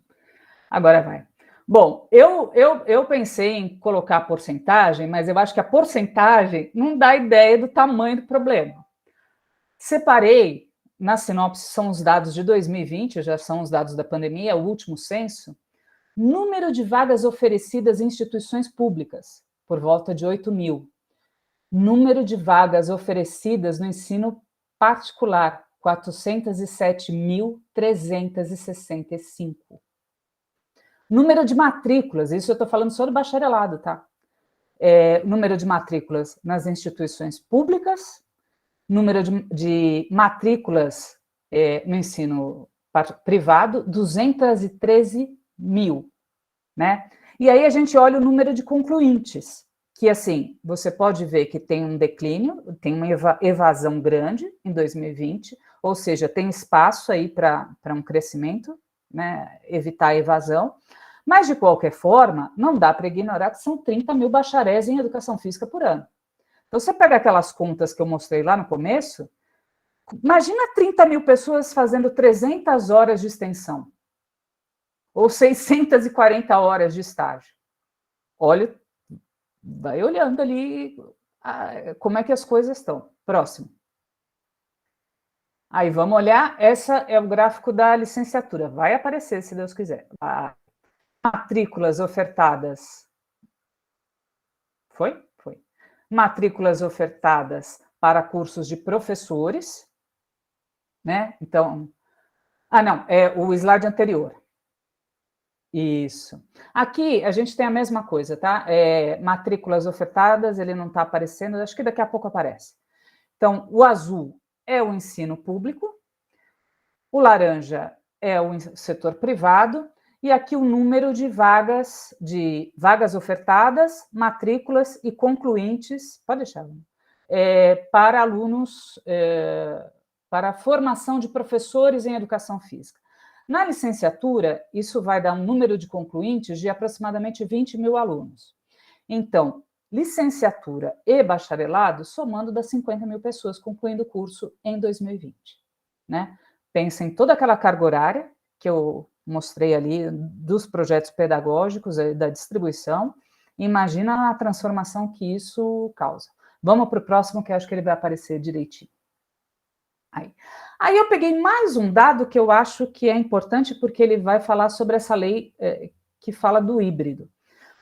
Speaker 2: Agora vai. Bom, eu pensei em colocar a porcentagem, mas eu acho que a porcentagem não dá ideia do tamanho do problema. Separei, na sinopse são os dados de 2020, já são os dados da pandemia, o último censo, número de vagas oferecidas em instituições públicas, por volta de 8 mil. Número de vagas oferecidas no ensino particular, 407.365. Número de matrículas, isso eu estou falando só do bacharelado, tá? Número de matrículas nas instituições públicas, número de matrículas no ensino privado, 213 mil, né? E aí a gente olha o número de concluintes, que assim, você pode ver que tem um declínio, tem uma evasão grande em 2020, ou seja, tem espaço aí para um crescimento, né? Evitar a evasão. Mas, de qualquer forma, não dá para ignorar que são 30 mil bacharéis em educação física por ano. Então, você pega aquelas contas que eu mostrei lá no começo, imagina 30 mil pessoas fazendo 300 horas de extensão, ou 640 horas de estágio. Olha, vai olhando ali como é que as coisas estão. Próximo. Aí, vamos olhar, essa é o gráfico da licenciatura. Vai aparecer, se Deus quiser. Matrículas ofertadas. Foi? Foi. Matrículas ofertadas para cursos de professores, né? Então, não, é o slide anterior. Isso. Aqui a gente tem a mesma coisa, tá? Matrículas ofertadas, ele não está aparecendo, acho que daqui a pouco aparece. Então, o azul é o ensino público, o laranja é o setor privado, e aqui o número de vagas ofertadas, matrículas e concluintes, pode deixar, para alunos, para a formação de professores em educação física. Na licenciatura, isso vai dar um número de concluintes de aproximadamente 20 mil alunos. Então, licenciatura e bacharelado, somando das 50 mil pessoas concluindo o curso em 2020. Né? Pensa em toda aquela carga horária que eu mostrei ali dos projetos pedagógicos, da distribuição, imagina a transformação que isso causa. Vamos para o próximo, que eu acho que ele vai aparecer direitinho. Aí eu peguei mais um dado que eu acho que é importante, porque ele vai falar sobre essa lei que fala do híbrido.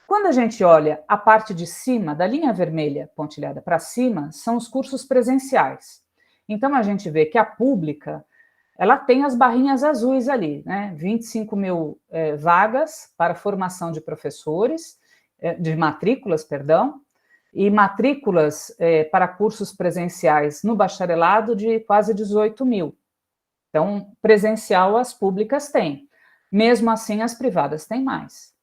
Speaker 2: Quando a gente olha a parte de cima, da linha vermelha pontilhada para cima, são os cursos presenciais. Então, a gente vê que a pública, ela tem as barrinhas azuis ali, né? 25 mil vagas para formação de professores, de matrículas, perdão, e matrículas para cursos presenciais no bacharelado de quase 18 mil. Então, presencial as públicas têm. Mesmo assim, as privadas têm mais.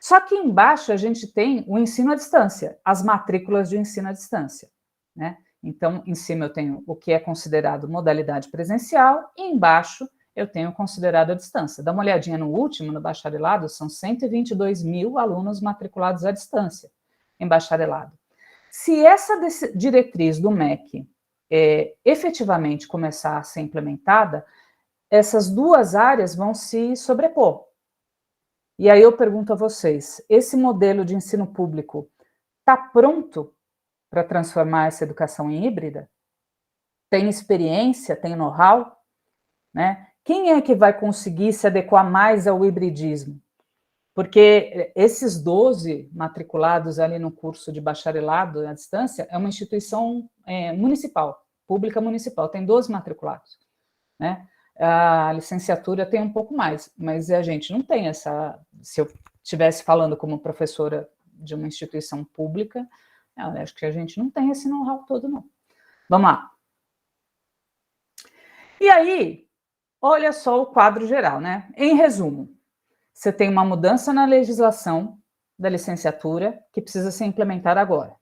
Speaker 2: Só que embaixo a gente tem o ensino à distância, as matrículas de ensino à distância, né? Então, em cima eu tenho o que é considerado modalidade presencial e embaixo eu tenho considerado à distância. Dá uma olhadinha no último, no bacharelado, são 122 mil alunos matriculados à distância em bacharelado. Se essa diretriz do MEC efetivamente começar a ser implementada, essas duas áreas vão se sobrepor. E aí eu pergunto a vocês, esse modelo de ensino público está pronto para transformar essa educação em híbrida? Tem experiência, tem know-how? Né? Quem é que vai conseguir se adequar mais ao hibridismo? Porque esses 12 matriculados ali no curso de bacharelado à distância é uma instituição municipal, pública municipal, tem 12 matriculados, né? A licenciatura tem um pouco mais, mas a gente não tem essa... Se eu estivesse falando como professora de uma instituição pública, eu acho que a gente não tem esse know-how todo, não. Vamos lá. E aí, olha só o quadro geral, né? Em resumo, você tem uma mudança na legislação da licenciatura que precisa ser implementada agora.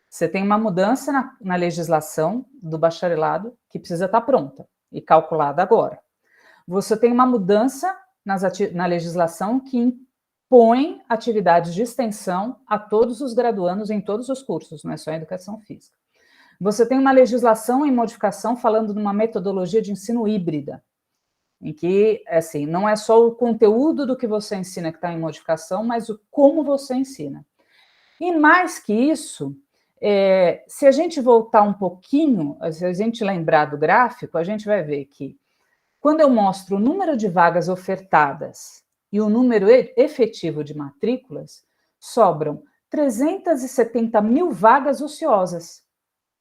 Speaker 2: Você tem uma mudança na legislação do bacharelado que precisa estar pronta e calculada agora. Você tem uma mudança na legislação que impõe atividades de extensão a todos os graduandos em todos os cursos, não é só em educação física. Você tem uma legislação em modificação falando de uma metodologia de ensino híbrida. em que, assim, não é só o conteúdo do que você ensina que está em modificação, mas o como você ensina. E mais que isso, se a gente voltar um pouquinho, se a gente lembrar do gráfico, a gente vai ver que quando eu mostro o número de vagas ofertadas e o número efetivo de matrículas, sobram 370 mil vagas ociosas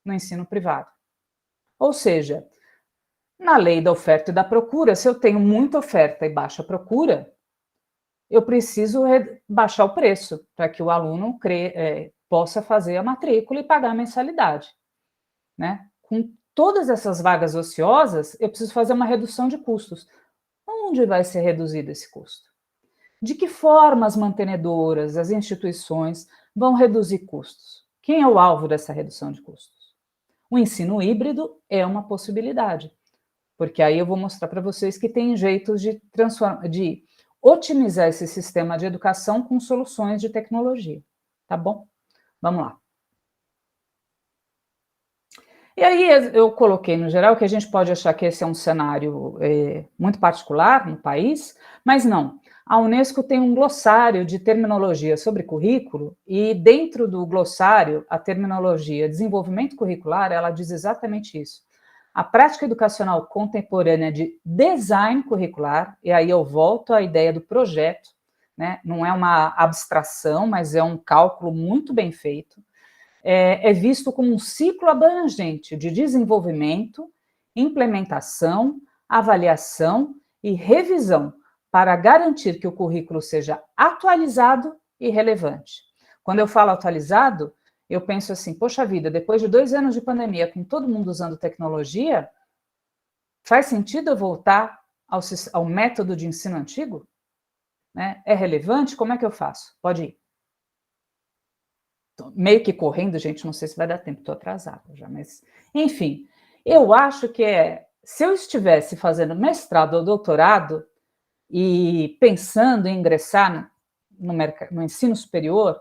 Speaker 2: no ensino privado. Ou seja, na lei da oferta e da procura, se eu tenho muita oferta e baixa procura, eu preciso baixar o preço para que o aluno possa fazer a matrícula e pagar a mensalidade. Né? Com todas essas vagas ociosas, eu preciso fazer uma redução de custos. Onde vai ser reduzido esse custo? De que forma as mantenedoras, as instituições vão reduzir custos? Quem é o alvo dessa redução de custos? O ensino híbrido é uma possibilidade, porque aí eu vou mostrar para vocês que tem jeitos de otimizar esse sistema de educação com soluções de tecnologia, tá bom? Vamos lá. E aí eu coloquei no geral que a gente pode achar que esse é um cenário muito particular no país, mas não. A Unesco tem um glossário de terminologia sobre currículo e dentro do glossário, a terminologia desenvolvimento curricular, ela diz exatamente isso. A prática educacional contemporânea de design curricular, e aí eu volto à ideia do projeto, né? Não é uma abstração, mas é um cálculo muito bem feito, é visto como um ciclo abrangente de desenvolvimento, implementação, avaliação e revisão para garantir que o currículo seja atualizado e relevante. Quando eu falo atualizado, eu penso assim, poxa vida, depois de 2 anos de pandemia, com todo mundo usando tecnologia, faz sentido eu voltar ao método de ensino antigo? Né? É relevante? Como é que eu faço? Pode ir. Tô meio que correndo, gente, não sei se vai dar tempo, estou atrasada já, mas enfim, eu acho que se eu estivesse fazendo mestrado ou doutorado e pensando em ingressar no ensino superior,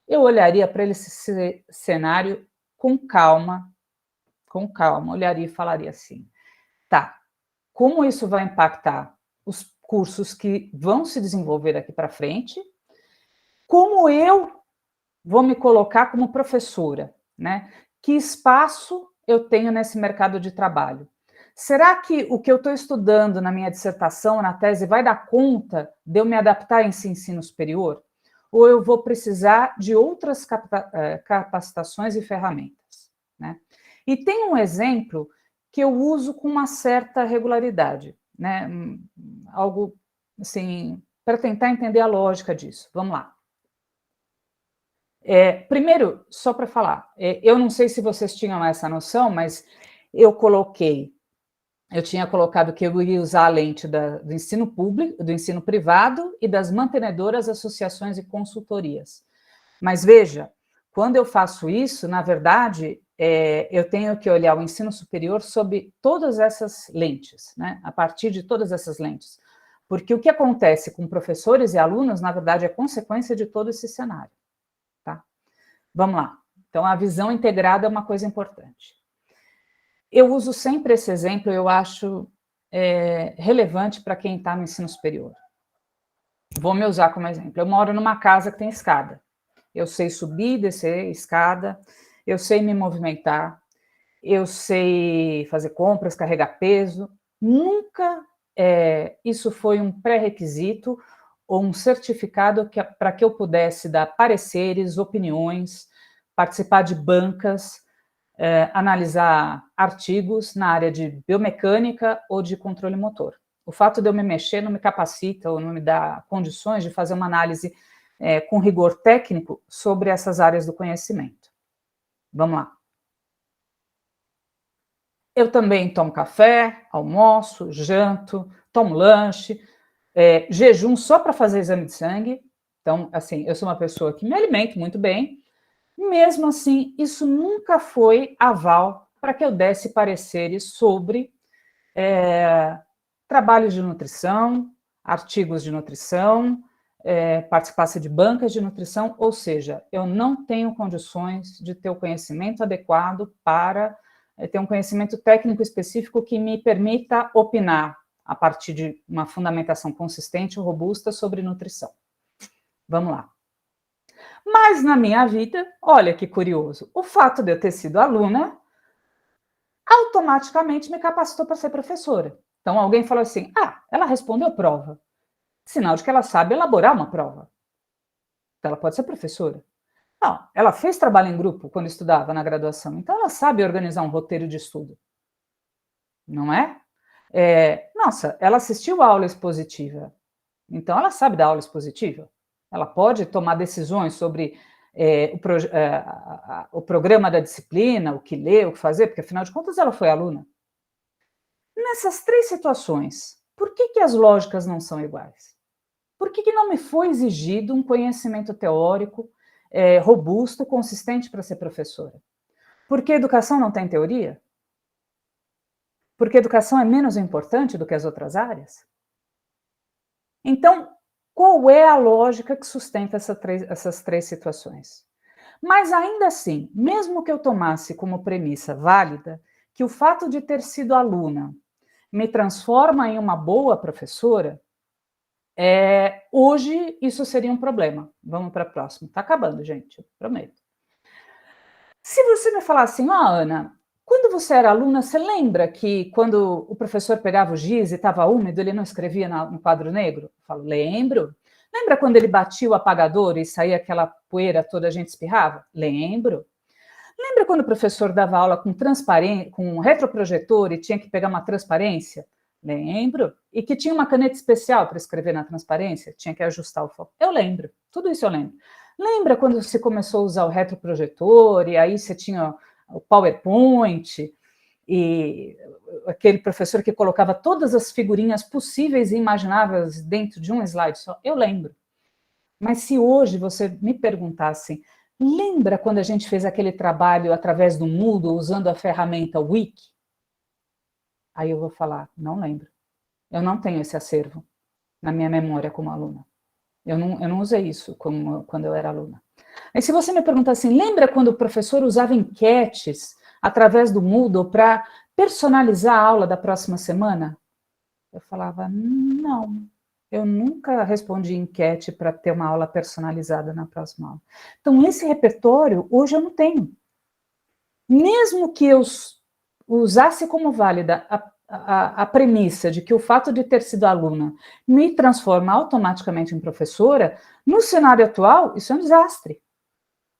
Speaker 2: eu olharia para esse cenário com calma, olharia e falaria assim, tá, como isso vai impactar os cursos que vão se desenvolver daqui para frente, como eu vou me colocar como professora, né? Que espaço eu tenho nesse mercado de trabalho? Será que o que eu estou estudando na minha dissertação, na tese, vai dar conta de eu me adaptar a esse ensino superior? Ou eu vou precisar de outras capacitações e ferramentas? Né? E tem um exemplo que eu uso com uma certa regularidade, né? Algo assim, para tentar entender a lógica disso. Vamos lá. Primeiro, só para falar, eu não sei se vocês tinham essa noção, mas eu tinha colocado que eu ia usar a lente do ensino público, do ensino privado e das mantenedoras, associações e consultorias. Mas veja, quando eu faço isso, na verdade, eu tenho que olhar o ensino superior sob todas essas lentes, né? A partir de todas essas lentes. Porque o que acontece com professores e alunos, na verdade, é consequência de todo esse cenário. Tá? Vamos lá. Então, a visão integrada é uma coisa importante. Eu uso sempre esse exemplo, eu acho relevante para quem está no ensino superior. Vou me usar como exemplo. Eu moro numa casa que tem escada. Eu sei subir, descer escada, eu sei me movimentar, eu sei fazer compras, carregar peso. Nunca isso foi um pré-requisito ou um certificado para que eu pudesse dar pareceres, opiniões, participar de bancas, analisar artigos na área de biomecânica ou de controle motor. O fato de eu me mexer não me capacita ou não me dá condições de fazer uma análise com rigor técnico sobre essas áreas do conhecimento. Vamos lá. Eu também tomo café, almoço, janto, tomo lanche, jejum só para fazer exame de sangue. Então, assim, eu sou uma pessoa que me alimento muito bem. Mesmo assim, isso nunca foi aval para que eu desse pareceres sobre trabalhos de nutrição, artigos de nutrição, participasse de bancas de nutrição, ou seja, eu não tenho condições de ter o conhecimento adequado para ter um conhecimento técnico específico que me permita opinar a partir de uma fundamentação consistente e robusta sobre nutrição. Vamos lá. Mas na minha vida, olha que curioso, o fato de eu ter sido aluna automaticamente me capacitou para ser professora. Então alguém falou assim, ela respondeu prova. Sinal de que ela sabe elaborar uma prova. Então ela pode ser professora. Não, ela fez trabalho em grupo quando estudava na graduação, então ela sabe organizar um roteiro de estudo. Não é? Nossa, ela assistiu a aula expositiva, então ela sabe dar aula expositiva. Ela pode tomar decisões sobre o programa da disciplina, o que ler, o que fazer, porque afinal de contas ela foi aluna. Nessas 3 situações, por que as lógicas não são iguais? Por que não me foi exigido um conhecimento teórico robusto, consistente para ser professora? Porque educação não tem teoria? Porque educação é menos importante do que as outras áreas? Então, qual é a lógica que sustenta essas 3 situações? Mas ainda assim, mesmo que eu tomasse como premissa válida que o fato de ter sido aluna me transforma em uma boa professora, hoje isso seria um problema. Vamos para a próxima. Está acabando, gente, eu prometo. Se você me falar assim, Ana, quando você era aluna, você lembra que quando o professor pegava o giz e estava úmido, ele não escrevia no quadro negro? Eu falo, lembro. Lembra quando ele batia o apagador e saía aquela poeira toda, a gente espirrava? Lembro. Lembra quando o professor dava aula com um retroprojetor e tinha que pegar uma transparência? Lembro. E que tinha uma caneta especial para escrever na transparência? Tinha que ajustar o foco. Eu lembro. Tudo isso eu lembro. Lembra quando você começou a usar o retroprojetor e aí você tinha o PowerPoint e aquele professor que colocava todas as figurinhas possíveis e imagináveis dentro de um slide só? Eu lembro. Mas se hoje você me perguntasse, lembra quando a gente fez aquele trabalho através do Moodle, usando a ferramenta Wiki? Aí eu vou falar, não lembro. Eu não tenho esse acervo na minha memória como aluna. Eu não usei isso quando eu era aluna. Aí se você me perguntar assim, lembra quando o professor usava enquetes através do Moodle para personalizar a aula da próxima semana? Eu falava, não. Eu nunca respondi enquete para ter uma aula personalizada na próxima aula. Então, esse repertório, hoje eu não tenho. Mesmo que eu usasse como válida a premissa de que o fato de ter sido aluna me transforma automaticamente em professora, no cenário atual, isso é um desastre.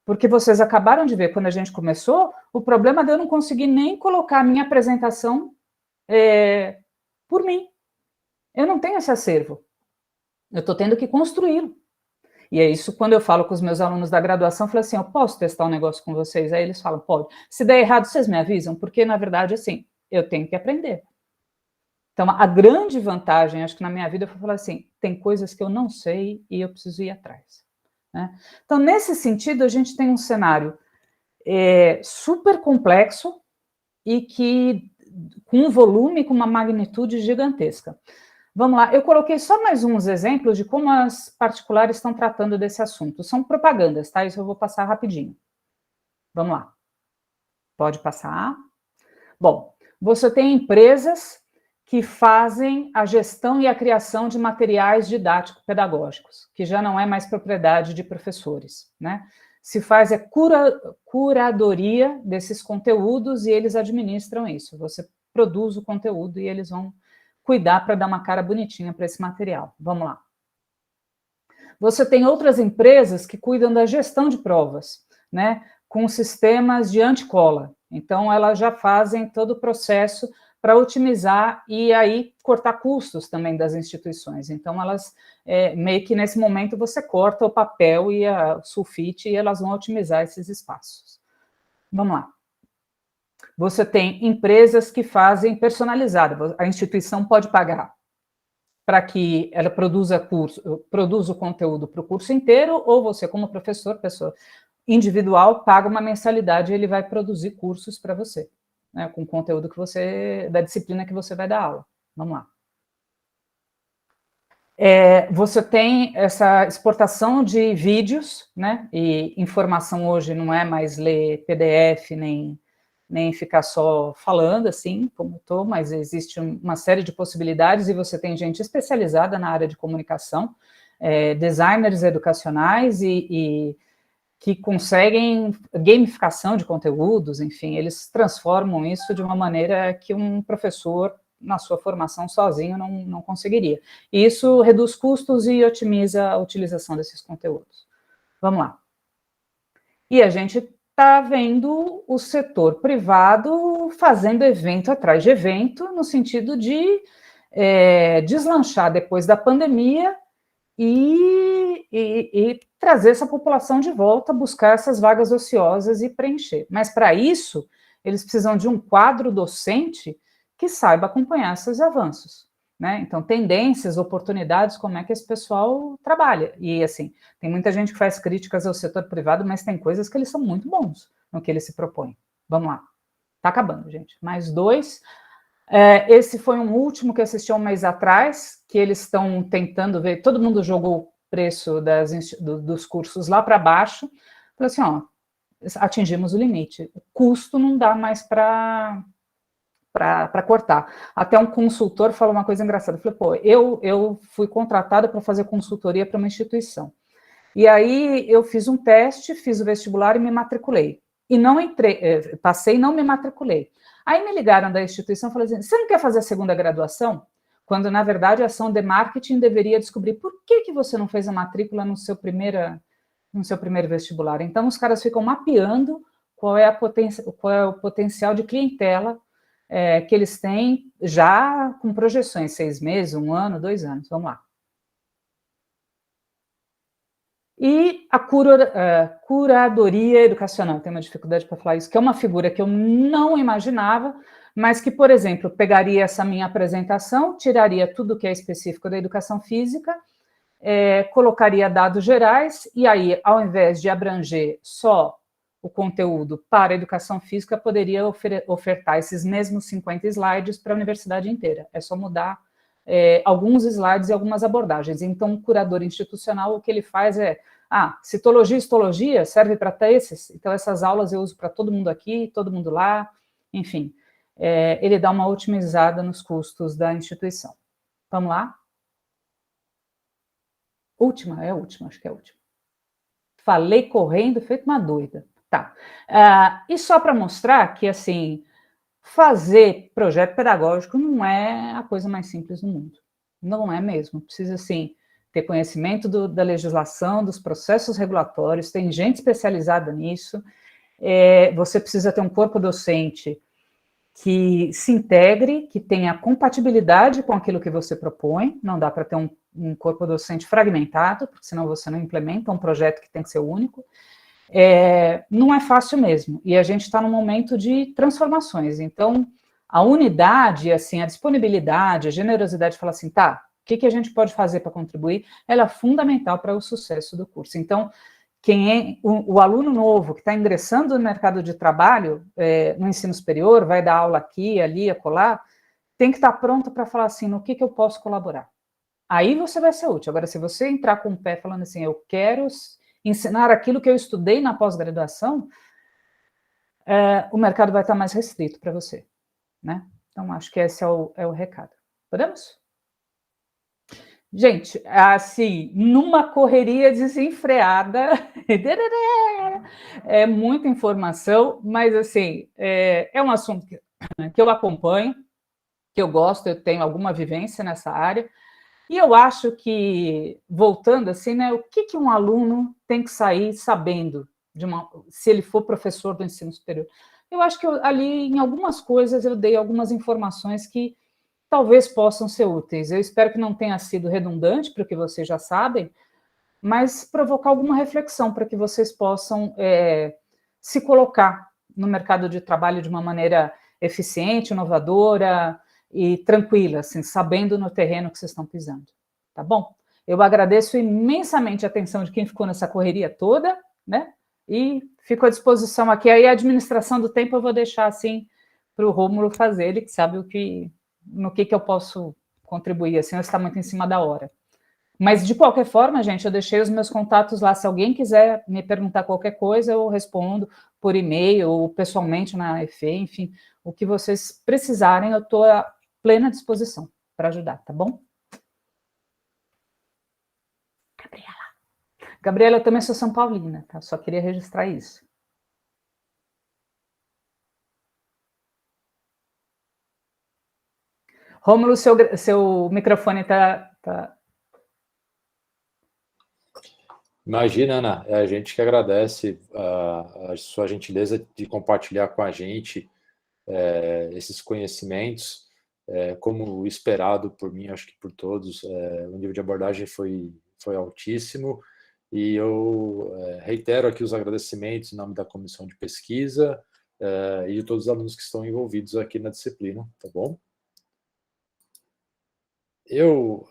Speaker 2: Porque vocês acabaram de ver, quando a gente começou, o problema de eu não conseguir nem colocar a minha apresentação por mim. Eu não tenho esse acervo. Eu estou tendo que construí-lo. E é isso, quando eu falo com os meus alunos da graduação, eu falo assim, eu posso testar um negócio com vocês? Aí eles falam, pode. Se der errado, vocês me avisam, porque, na verdade, assim, eu tenho que aprender. Então, a grande vantagem, acho que na minha vida, foi falar assim, tem coisas que eu não sei e eu preciso ir atrás. Né? Então, nesse sentido, a gente tem um cenário super complexo e que com um volume, com uma magnitude gigantesca. Vamos lá, eu coloquei só mais uns exemplos de como as particulares estão tratando desse assunto. São propagandas, tá? Isso eu vou passar rapidinho. Vamos lá. Pode passar. Bom, você tem empresas que fazem a gestão e a criação de materiais didático-pedagógicos, que já não é mais propriedade de professores, né? Se faz curadoria desses conteúdos e eles administram isso. Você produz o conteúdo e eles vão cuidar para dar uma cara bonitinha para esse material. Vamos lá. Você tem outras empresas que cuidam da gestão de provas, né? Com sistemas de anticola. Então, elas já fazem todo o processo para otimizar e aí cortar custos também das instituições. Então, elas, meio que nesse momento, você corta o papel e a sulfite e elas vão otimizar esses espaços. Vamos lá. Você tem empresas que fazem personalizada. A instituição pode pagar para que ela produza o conteúdo para o curso inteiro, ou você, como professor, pessoa individual, paga uma mensalidade e ele vai produzir cursos para você, né, com o conteúdo da disciplina que você vai dar aula. Vamos lá. Você tem essa exportação de vídeos, né, e informação hoje não é mais ler PDF, nem nem ficar só falando assim, como estou, mas existe uma série de possibilidades e você tem gente especializada na área de comunicação, designers educacionais e que conseguem gamificação de conteúdos, enfim, eles transformam isso de uma maneira que um professor, na sua formação sozinho, não conseguiria. E isso reduz custos e otimiza a utilização desses conteúdos. Vamos lá. E a gente está vendo o setor privado fazendo evento atrás de evento, no sentido de deslanchar depois da pandemia e trazer essa população de volta, buscar essas vagas ociosas e preencher. Mas, para isso, eles precisam de um quadro docente que saiba acompanhar esses avanços, né? Então, tendências, oportunidades, como é que esse pessoal trabalha. E, assim, tem muita gente que faz críticas ao setor privado, mas tem coisas que eles são muito bons no que eles se propõem. Vamos lá. Tá acabando, gente. Mais 2. Esse foi um último que eu assisti um mês atrás, que eles estão tentando ver, todo mundo jogou o preço dos cursos lá para baixo, falou assim, ó, atingimos o limite, o custo não dá mais para cortar. Até um consultor falou uma coisa engraçada, falou, pô, eu fui contratada para fazer consultoria para uma instituição, e aí eu fiz um teste, fiz o vestibular e me matriculei, e não entrei, passei e não me matriculei. Aí me ligaram da instituição e falaram assim, você não quer fazer a segunda graduação? Quando, na verdade, a ação de marketing deveria descobrir por que você não fez a matrícula no seu primeiro vestibular. Então, os caras ficam mapeando qual é o potencial de clientela que eles têm já com projeções, 6 meses, 1 ano, 2 anos. Vamos lá. E a curadoria educacional, tem uma dificuldade para falar isso, que é uma figura que eu não imaginava, mas que, por exemplo, pegaria essa minha apresentação, tiraria tudo que é específico da educação física, colocaria dados gerais, e aí, ao invés de abranger só o conteúdo para a educação física, poderia ofertar esses mesmos 50 slides para a universidade inteira. É só mudar alguns slides e algumas abordagens. Então, o curador institucional, o que ele faz é, citologia e histologia serve para teses, então essas aulas eu uso para todo mundo aqui, todo mundo lá, enfim, ele dá uma otimizada nos custos da instituição. Vamos lá? Última, acho que é a última. Falei correndo, feito uma doida. Tá. E só para mostrar que, assim, fazer projeto pedagógico não é a coisa mais simples do mundo. Não é mesmo. Precisa, assim, ter conhecimento da legislação, dos processos regulatórios, tem gente especializada nisso, você precisa ter um corpo docente que se integre, que tenha compatibilidade com aquilo que você propõe, não dá para ter um corpo docente fragmentado, porque senão você não implementa um projeto que tem que ser único. Não é fácil mesmo, e a gente está num momento de transformações, então a unidade, assim, a disponibilidade, a generosidade de falar assim, tá, o que a gente pode fazer para contribuir, ela é fundamental para o sucesso do curso. Então, quem o aluno novo que está ingressando no mercado de trabalho, no ensino superior, vai dar aula aqui, ali, acolá, tem que estar pronto para falar assim, no que eu posso colaborar. Aí você vai ser útil. Agora, se você entrar com o pé falando assim, eu quero ensinar aquilo que eu estudei na pós-graduação, o mercado vai estar mais restrito para você, né? Então, acho que esse é o recado. Podemos? Gente, assim, numa correria desenfreada, é muita informação, mas, assim, é um assunto que eu acompanho, que eu gosto, eu tenho alguma vivência nessa área, e eu acho que, voltando assim, né, o que um aluno tem que sair sabendo, se ele for professor do ensino superior? Eu acho que ali, em algumas coisas, eu dei algumas informações que talvez possam ser úteis. Eu espero que não tenha sido redundante para o que vocês já sabem, mas provocar alguma reflexão para que vocês possam se colocar no mercado de trabalho de uma maneira eficiente, inovadora e tranquila, assim, sabendo no terreno que vocês estão pisando. Tá bom? Eu agradeço imensamente a atenção de quem ficou nessa correria toda, né? E fico à disposição aqui. Aí a administração do tempo eu vou deixar assim para o Rômulo fazer, ele que sabe no que eu posso contribuir, assim, ou está muito em cima da hora. Mas, de qualquer forma, gente, eu deixei os meus contatos lá. Se alguém quiser me perguntar qualquer coisa, eu respondo por e-mail ou pessoalmente na EFE, enfim, o que vocês precisarem, eu estou à plena disposição para ajudar, tá bom? Gabriela, eu também sou São Paulina, tá? Só queria registrar isso. Rômulo, seu microfone está...
Speaker 1: Imagina, Ana, é a gente que agradece a sua gentileza de compartilhar com a gente esses conhecimentos, como esperado por mim, acho que por todos, o nível de abordagem foi altíssimo, e eu reitero aqui os agradecimentos em nome da comissão de pesquisa e de todos os alunos que estão envolvidos aqui na disciplina, tá bom? Eu